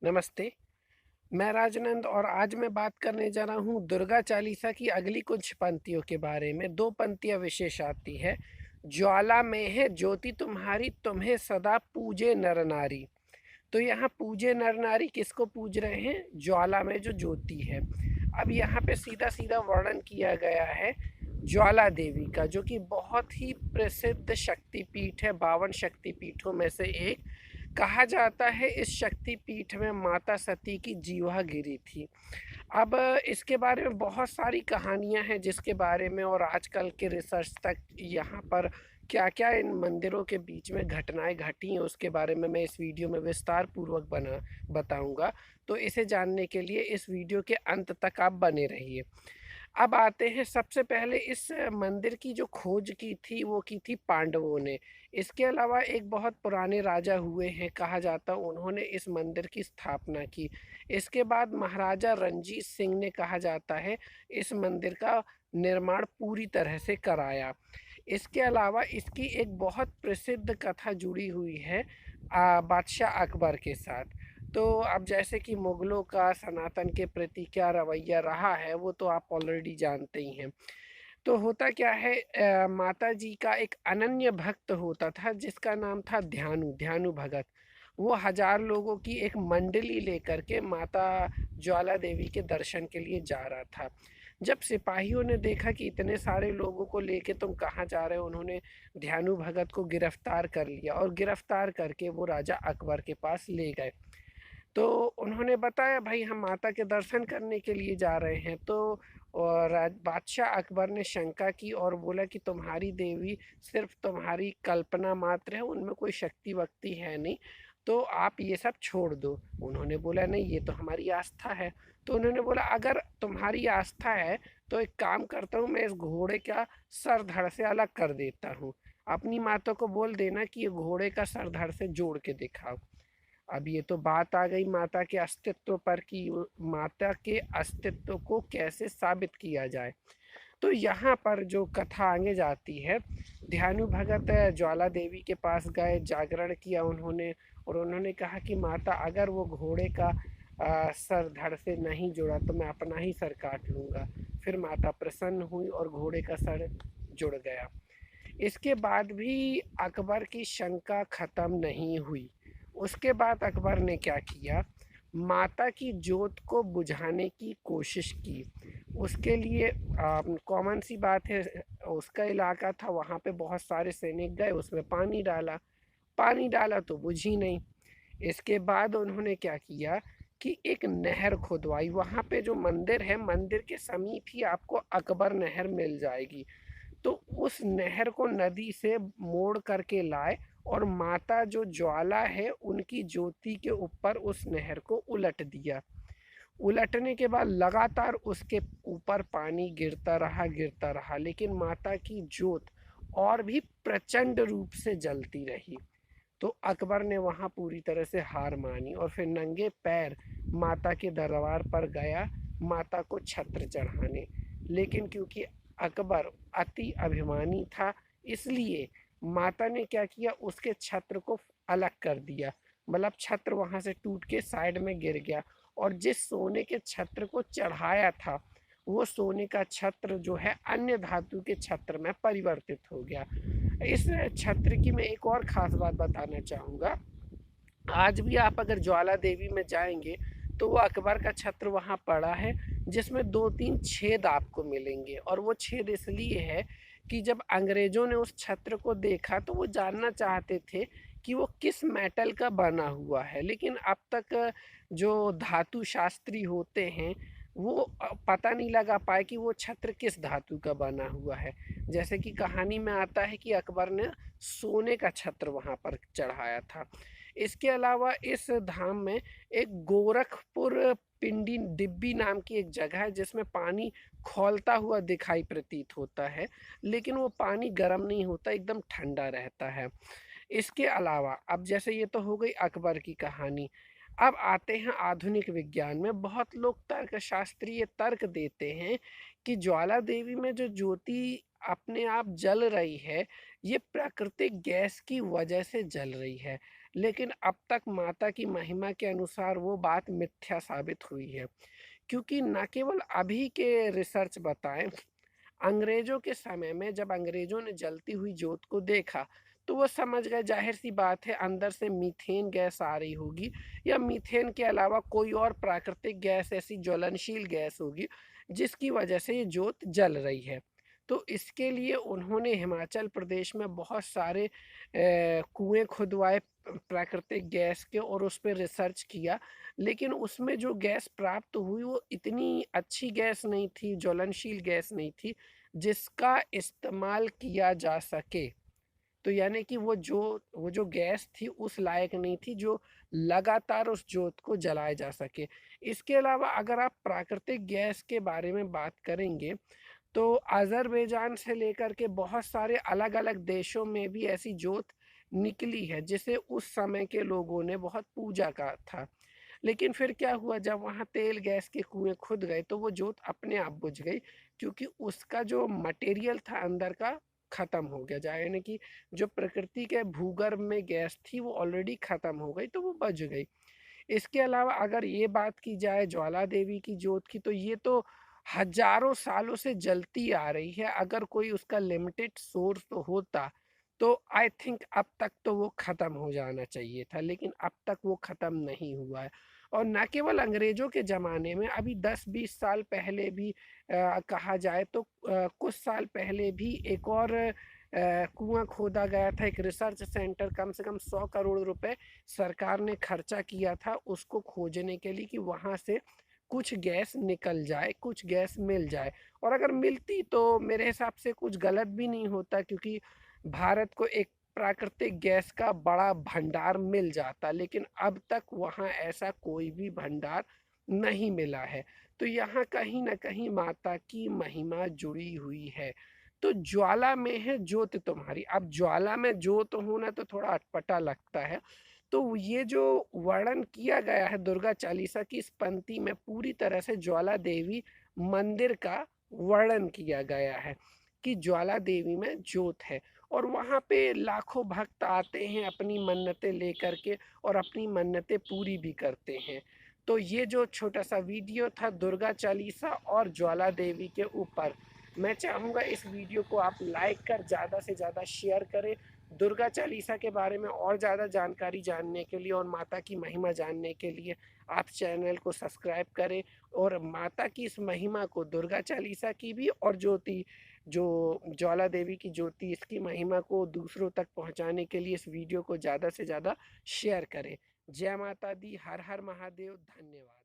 नमस्ते, मैं राजनंद और आज मैं बात करने जा रहा हूँ दुर्गा चालीसा की अगली कुछ पंक्तियों के बारे में। 2 पंक्तियाँ विशेष आती है, ज्वाला में है ज्योति तुम्हारी, तुम्हें सदा पूजे नर नारी। तो यहाँ पूजे नर नारी किसको पूज रहे हैं? ज्वाला में जो ज्योति है। अब यहाँ पे सीधा-सीधा वर्णन किया गया है ज्वाला देवी का, जो कि बहुत ही प्रसिद्ध शक्तिपीठ है, 52 शक्तिपीठों में से एक। कहा जाता है इस शक्तिपीठ में माता सती की जीवा गिरी थी। अब इसके बारे में बहुत सारी कहानियाँ हैं जिसके बारे में, और आजकल के रिसर्च तक यहाँ पर क्या-क्या इन मंदिरों के बीच में घटनाएँ घटी हैं उसके बारे में मैं इस वीडियो में विस्तार पूर्वक बताऊँगा। तो इसे जानने के लिए इस वीडियो के अंत तक आप बने रहिए। अब आते हैं, सबसे पहले इस मंदिर की जो खोज की थी वो की थी पांडवों ने। इसके अलावा एक बहुत पुराने राजा हुए हैं, कहा जाता उन्होंने इस मंदिर की स्थापना की। इसके बाद महाराजा रणजीत सिंह ने, कहा जाता है, इस मंदिर का निर्माण पूरी तरह से कराया। इसके अलावा इसकी एक बहुत प्रसिद्ध कथा जुड़ी हुई है बादशाह अकबर के साथ। तो अब जैसे कि मुगलों का सनातन के प्रति क्या रवैया रहा है वो तो आप ऑलरेडी जानते ही हैं। तो होता क्या है, माता जी का एक अनन्य भक्त होता था जिसका नाम था ध्यानु ध्यानु भगत। वो 1000 लोगों की एक मंडली लेकर के माता ज्वाला देवी के दर्शन के लिए जा रहा था। जब सिपाहियों ने देखा कि इतने सारे लोगों को लेके तुम कहाँ जा रहे हो, उन्होंने ध्यानु भगत को गिरफ्तार कर लिया और गिरफ्तार करके वो राजा अकबर के पास ले गए। तो उन्होंने बताया, भाई हम माता के दर्शन करने के लिए जा रहे हैं। तो और बादशाह अकबर ने शंका की और बोला कि तुम्हारी देवी सिर्फ तुम्हारी कल्पना मात्र है, उनमें कोई शक्ति वक्ति है नहीं, तो आप ये सब छोड़ दो। उन्होंने बोला नहीं, ये तो हमारी आस्था है। तो उन्होंने बोला अगर तुम्हारी आस्था है तो एक काम करता हूँ, मैं इस घोड़े का सर धड़ से अलग कर देता हूँ। अपनी माता को बोल देना कि ये घोड़े का सर धड़ से जोड़ के दिखाओ। अब ये तो बात आ गई माता के अस्तित्व पर कि माता के अस्तित्व को कैसे साबित किया जाए। तो यहाँ पर जो कथा आगे जाती है, ध्यानु भगत ज्वाला देवी के पास गए, जागरण किया उन्होंने, और उन्होंने कहा कि माता अगर वो घोड़े का सर धड़ से नहीं जुड़ा तो मैं अपना ही सर काट लूँगा। फिर माता प्रसन्न हुई और घोड़े का सर जुड़ गया। इसके बाद भी अकबर की शंका ख़त्म नहीं हुई। उसके बाद अकबर ने क्या किया, माता की जोत को बुझाने की कोशिश की। उसके लिए कॉमन सी बात है, उसका इलाका था, वहाँ पे बहुत सारे सैनिक गए, उसमें पानी डाला तो बुझी नहीं। इसके बाद उन्होंने क्या किया कि एक नहर खुदवाई। वहाँ पे जो मंदिर है, मंदिर के समीप ही आपको अकबर नहर मिल जाएगी। तो उस नहर को नदी से मोड़ करके लाए और माता जो ज्वाला है उनकी ज्योति के ऊपर उस नहर को उलट दिया। उलटने के बाद लगातार उसके ऊपर पानी गिरता रहा, लेकिन माता की ज्योत और भी प्रचंड रूप से जलती रही। तो अकबर ने वहाँ पूरी तरह से हार मानी और फिर नंगे पैर माता के दरबार पर गया माता को छत्र चढ़ाने। लेकिन क्योंकि अकबर अति अभिमानी था, इसलिए माता ने क्या किया, उसके छत्र को अलग कर दिया। मतलब छत्र वहाँ से टूट के साइड में गिर गया, और जिस सोने के छत्र को चढ़ाया था वो सोने का छत्र जो है अन्य धातु के छत्र में परिवर्तित हो गया। इस छत्र की मैं एक और ख़ास बात बताना चाहूँगा। आज भी आप अगर ज्वाला देवी में जाएँगे तो वो अकबर का छत्र वहाँ पड़ा है, जिसमें 2-3 छेद आपको मिलेंगे, और वो छेद इसलिए है कि जब अंग्रेज़ों ने उस छत्र को देखा तो वो जानना चाहते थे कि वो किस मेटल का बना हुआ है। लेकिन अब तक जो धातु शास्त्री होते हैं वो पता नहीं लगा पाए कि वो छत्र किस धातु का बना हुआ है। जैसे कि कहानी में आता है कि अकबर ने सोने का छत्र वहाँ पर चढ़ाया था। इसके अलावा इस धाम में एक गोरखपुर पिंडी डिब्बी नाम की एक जगह है जिसमें पानी खौलता हुआ दिखाई प्रतीत होता है, लेकिन वो पानी गर्म नहीं होता, एकदम ठंडा रहता है। इसके अलावा अब जैसे ये तो हो गई अकबर की कहानी। अब आते हैं आधुनिक विज्ञान में। बहुत लोग तर्कशास्त्रीय तर्क देते हैं कि ज्वाला देवी में जो ज्योति अपने आप जल रही है, ये प्राकृतिक गैस की वजह से जल रही है। लेकिन अब तक माता की महिमा के अनुसार वो बात मिथ्या साबित हुई है। क्योंकि न केवल अभी के रिसर्च बताएं, अंग्रेजों के समय में जब अंग्रेजों ने जलती हुई जोत को देखा, तो वो समझ गए जाहिर सी बात है अंदर से मीथेन गैस आ रही होगी, या मीथेन के अलावा कोई और प्राकृतिक गैस, ऐसी ज्वलनशील गैस होगी जिसकी वजह से ये जोत जल रही है। तो इसके लिए उन्होंने हिमाचल प्रदेश में बहुत सारे कुएं खुदवाए प्राकृतिक गैस के, और उस पर रिसर्च किया। लेकिन उसमें जो गैस प्राप्त हुई वो इतनी अच्छी गैस नहीं थी, ज्वलनशील गैस नहीं थी जिसका इस्तेमाल किया जा सके। तो यानी कि वो जो गैस थी उस लायक नहीं थी जो लगातार उस जोत को जलाया जा सके। इसके अलावा अगर आप प्राकृतिक गैस के बारे में बात करेंगे, तो अज़रबैजान से लेकर के बहुत सारे अलग-अलग देशों में भी ऐसी जोत निकली है जिसे उस समय के लोगों ने बहुत पूजा का था। लेकिन फिर क्या हुआ, जब वहाँ तेल गैस के कुएँ खुद गए तो वो जोत अपने आप बुझ गई, क्योंकि उसका जो मटेरियल था अंदर का ख़त्म हो गया। यानी कि जो प्रकृति के भूगर्भ में गैस थी वो ऑलरेडी ख़त्म हो गई, तो वो बुझ गई। इसके अलावा अगर ये बात की जाए ज्वाला देवी की जोत की, तो ये तो हजारों सालों से जलती आ रही है। अगर कोई उसका लिमिटेड सोर्स तो होता, तो आई थिंक अब तक तो वो ख़त्म हो जाना चाहिए था, लेकिन अब तक वो ख़त्म नहीं हुआ है। और न केवल अंग्रेज़ों के ज़माने में, अभी 10-20 साल पहले भी कहा जाए तो कुछ साल पहले भी एक और कुआं खोदा गया था, एक रिसर्च सेंटर, कम से कम 100 करोड़ रुपए सरकार ने खर्चा किया था उसको खोजने के लिए कि वहाँ से कुछ गैस निकल जाए, कुछ गैस मिल जाए। और अगर मिलती तो मेरे हिसाब से कुछ गलत भी नहीं होता, क्योंकि भारत को एक प्राकृतिक गैस का बड़ा भंडार मिल जाता, लेकिन अब तक वहाँ ऐसा कोई भी भंडार नहीं मिला है। तो यहाँ कहीं न कहीं माता की महिमा जुड़ी हुई है। तो ज्वाला में है ज्योत तुम्हारी। अब ज्वाला में ज्योत होना तो थोड़ा अटपटा लगता है। तो ये जो वर्णन किया गया है दुर्गा चालीसा की इस पंक्ति में, पूरी तरह से ज्वाला देवी मंदिर का वर्णन किया गया है कि ज्वाला देवी में ज्योत है, और वहाँ पे लाखों भक्त आते हैं अपनी मन्नतें लेकर के, और अपनी मन्नतें पूरी भी करते हैं। तो ये जो छोटा सा वीडियो था दुर्गा चालीसा और ज्वाला देवी के ऊपर, मैं चाहूँगा इस वीडियो को आप लाइक कर ज़्यादा से ज़्यादा शेयर करें। दुर्गा चालीसा के बारे में और ज़्यादा जानकारी जानने के लिए और माता की महिमा जानने के लिए आप चैनल को सब्सक्राइब करें, और माता की इस महिमा को, दुर्गा चालीसा की भी और ज्योति, जो ज्वाला देवी की ज्योति, इसकी महिमा को दूसरों तक पहुंचाने के लिए इस वीडियो को ज़्यादा से ज़्यादा शेयर करें। जय माता दी, हर हर महादेव, धन्यवाद।